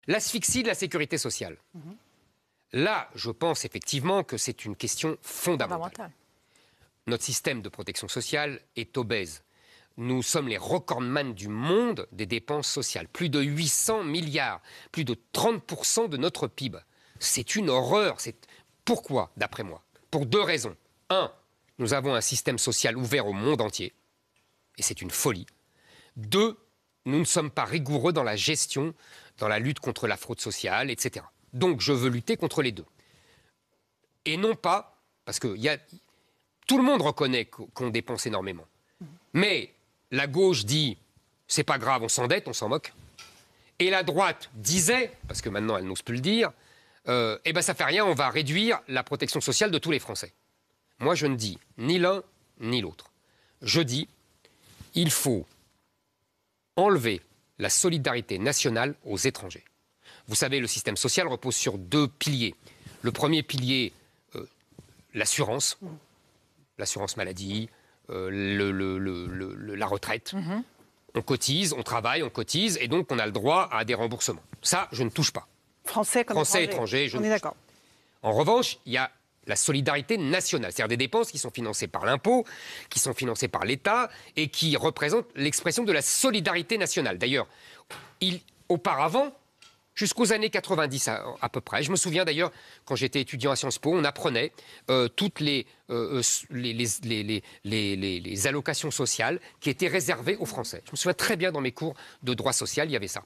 L'asphyxie de la sécurité sociale. Là, je pense effectivement que c'est une question fondamentale. Notre système de protection sociale est obèse. Nous sommes les recordman du monde des dépenses sociales. Plus de 800 milliards, plus de 30% de notre PIB. C'est une horreur. Pourquoi, d'après moi? Pour deux raisons. Un, nous avons un système social ouvert au monde entier. Et c'est une folie. Deux, nous ne sommes pas rigoureux dans la gestion, dans la lutte contre la fraude sociale, etc. Donc, je veux lutter contre les deux. Et non pas, parce que tout le monde reconnaît qu'on dépense énormément. Mais la gauche dit, c'est pas grave, on s'endette, on s'en moque. Et la droite disait, parce que maintenant elle n'ose plus le dire, eh ben ça fait rien, on va réduire la protection sociale de tous les Français. Moi, je ne dis ni l'un ni l'autre. Je dis, il faut enlever la solidarité nationale aux étrangers. Vous savez, le système social repose sur deux piliers. Le premier pilier, l'assurance maladie, la retraite. On cotise, on travaille, on cotise, et donc on a le droit à des remboursements. Ça, je ne touche pas. Français comme étranger, je on ne est touche pas. d'accord. En revanche, il y a la solidarité nationale, c'est-à-dire des dépenses qui sont financées par l'impôt, qui sont financées par l'État, et qui représentent l'expression de la solidarité nationale. D'ailleurs, auparavant, jusqu'aux années 90 à peu près. Je me souviens d'ailleurs, quand j'étais étudiant à Sciences Po, on apprenait toutes les allocations sociales qui étaient réservées aux Français. Je me souviens très bien dans mes cours de droit social, il y avait ça.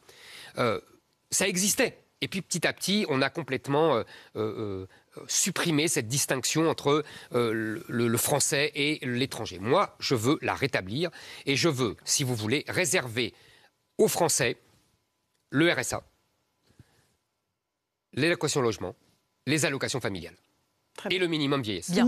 Ça existait. Et puis petit à petit, on a complètement supprimé cette distinction entre le français et l'étranger. Moi, je veux la rétablir et je veux, si vous voulez, réserver aux Français le RSA, l'allocation logement, les allocations familiales et le minimum vieillesse. Bien.